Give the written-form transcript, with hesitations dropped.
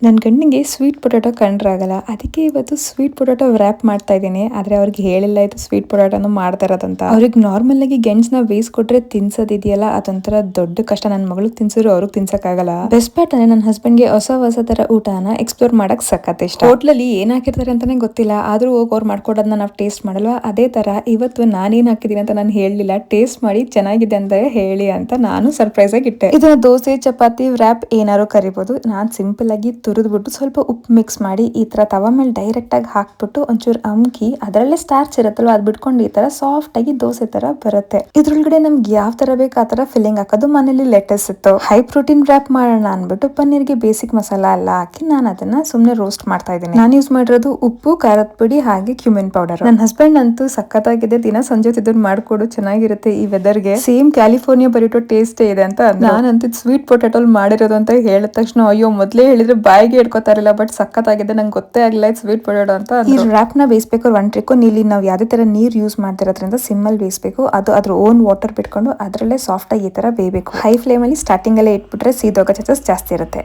ನನ್ನ ಗಂಡಿಗೆ sweet potato ಕಂಡ್ರೆ ಆಗಲ್ಲ. ಅದಕ್ಕೆ ಇವತ್ತು ಸ್ವೀಟ್ ಪೊಟ್ಯಾಟೊ ವ್ರ್ಯಾಪ್ ಮಾಡ್ತಾ ಇದ್ದೀನಿ. ಆದ್ರೆ ಅವ್ರಿಗೆ ಹೇಳಿಲ್ಲ ಇದು ಸ್ವೀಟ್ ಪೊಟ್ಯಾಟೊನು ಮಾಡ್ತಾ ಇರೋದಂತ. ಅವ್ರಿಗೆ ನಾರ್ಮಲ್ ಆಗಿ ಗೆಣಸನ್ನ ಬೇಯಿಸ್ಕೊಟ್ರೆ ತಿನ್ಸೋದಿದೆಯಲ್ಲ ಅದೊಂಥರ ದೊಡ್ಡ ಕಷ್ಟ. ನನ್ನ ಮಗಳಿಗೆ ತಿನ್ಸಿದ್ರು ಅವ್ರಿಗೆ ತಿನ್ಸಕ್ಕಾಗಲ್ಲ. ಬೆಸ್ಟ್ ಪಾರ್ಟ್ ಅಂದ್ರೆ ನನ್ನ ಹಸ್ಬೆಂಡ್ಗೆ ಹೊಸ ತರ ಊಟನ ಎಕ್ಸ್ಪ್ಲೋರ್ ಮಾಡಕ್ ಸಖತ್ ಇಷ್ಟ. ಹೋಟ್ಲಲ್ಲಿ ಏನ್ ಹಾಕಿರ್ತಾರೆ ಅಂತಾನೆ ಗೊತ್ತಿಲ್ಲ, ಆದ್ರೂ ಹೋಗಿ ಅವ್ರು ಮಾಡ್ಕೊಡೋದನ್ನ ನಾವು ಟೇಸ್ಟ್ ಮಾಡಲ್ವಾ. ಅದೇ ತರ ಇವತ್ತು ನಾನೇನ್ ಹಾಕಿದೀನಿ ಅಂತ ನಾನು ಹೇಳಲಿಲ್ಲ, ಟೇಸ್ಟ್ ಮಾಡಿ ಚೆನ್ನಾಗಿದೆ ಅಂತ ಹೇಳಿ ಅಂತ ನಾನು ಸರ್ಪ್ರೈಸ್ ಆಗಿ ಇಟ್ಟೆ. ಇದನ್ನ ದೋಸೆ, ಚಪಾತಿ, ವ್ರ್ಯಾಪ್ ಏನಾರು ಕರಿಬಹುದು. ನಾನ್ ಸಿಂಪಲ್ ಆಗಿ ತುರಿದ್ಬಿಟ್ಟು ಸ್ವಲ್ಪ ಉಪ್ಪು ಮಿಕ್ಸ್ ಮಾಡಿ ಈ ತರ ತವ ಮೇಲೆ ಡೈರೆಕ್ಟ್ ಆಗಿ ಹಾಕ್ಬಿಟ್ಟು ಒಂಚೂರು ಅಮ್ಕಿ ಅದರಲ್ಲೇ ಸ್ಟಾರ್ಚ್ ಇರುತ್ತಲ್ವ ಅದ್ ಬಿಟ್ಕೊಂಡು ಈ ತರ ಸಾಫ್ಟ್ ಆಗಿ ದೋಸೆ ತರ ಬರುತ್ತೆ. ಇದ್ರೊಳಗಡೆ ನಮ್ಗೆ ಯಾವ ತರ ಬೇಕು ಆ ತರ ಫಿಲ್ಲಿಂಗ್ ಹಾಕೋದು. ಮನೇಲಿ ಲೆಟಸ್ ಇತ್ತು, ಹೈ ಪ್ರೋಟೀನ್ ವ್ರ್ಯಾಪ್ ಮಾಡೋಣ ಅನ್ಬಿಟ್ಟು ಪನ್ನೀರ್ಗೆ ಬೇಸಿಕ್ ಮಸಾಲಾ ಎಲ್ಲ ಹಾಕಿ ನಾನು ಅದನ್ನ ಸುಮ್ನೆ ರೋಸ್ಟ್ ಮಾಡ್ತಾ ಇದ್ದೀನಿ. ನಾನು ಯೂಸ್ ಮಾಡಿರೋದು ಉಪ್ಪು, ಖಾರದ ಪುಡಿ ಹಾಗೆ ಕ್ಯೂಮಿನ್ ಪೌಡರ್. ನನ್ನ ಹಸ್ಬೆಂಡ್ ಅಂತೂ ಸಖತ್ತಾಗಿದೆ, ದಿನ ಸಂಜೆ ಇದನ್ನ ಮಾಡ್ಕೊಡು ಚೆನ್ನಾಗಿರುತ್ತೆ ಈ ವೆದರ್ಗೆ, ಸೇಮ್ ಕ್ಯಾಲಿಫೋರ್ನಿಯಾ ಬರೀಟೋ ಟೇಸ್ಟ್ ಇದೆ ಅಂತ. ನಾನಂತೂ ಸ್ವೀಟ್ ಪೊಟ್ಯಾಟೋಲ್ ಮಾಡಿರೋದು ಅಂತ ಹೇಳಿದ ತಕ್ಷಣ ಅಯ್ಯೋ ಮೊದ್ಲೇ ಹೇಳಿದ್ರೆ ಬಾಯಿಗೆ ಇಟ್ಕೋತಾರಿಲ್ಲ, ಬಟ್ ಸಖತ್ತಾಗಿದೆ, ನಂಗೆ ಗೊತ್ತೇ ಆಗಿಲ್ಲ ಸ್ವೀಟ್ ಪೊಟ್ಯಾಟೊ ಅಂತ. ಈ ರ್ಯಾಪ್ ನ ಬೇಯಿಸಬೇಕು ಒನ್ ಟ್ರಿಕ್. ಇಲ್ಲಿ ನಾವು ಯಾವ್ದೇ ತರ ನೀರ್ ಯೂಸ್ ಮಾಡ್ತಿರೋದ್ರಿಂದ ಸಿಮ್ಮಲ್ಲಿ ಬೇಯಿಸಬೇಕು. ಅದು ಅದ್ರ ಓನ್ ವಾಟರ್ ಬಿಟ್ಕೊಂಡು ಅದರಲ್ಲೇ ಸಾಫ್ಟ್ ಆಗಿ ಈ ತರ ಬೇಯಬೇಕು. ಹೈ ಫ್ಲೇಮ್ ಅಲ್ಲಿ ಸ್ಟಾರ್ಟಿಂಗ್ ಅಲ್ಲೇ ಇಟ್ಬಿಟ್ರೆ ಸೀದೋಗೋ ಚಾನ್ಸಸ್ ಜಾಸ್ತಿ ಇರುತ್ತೆ.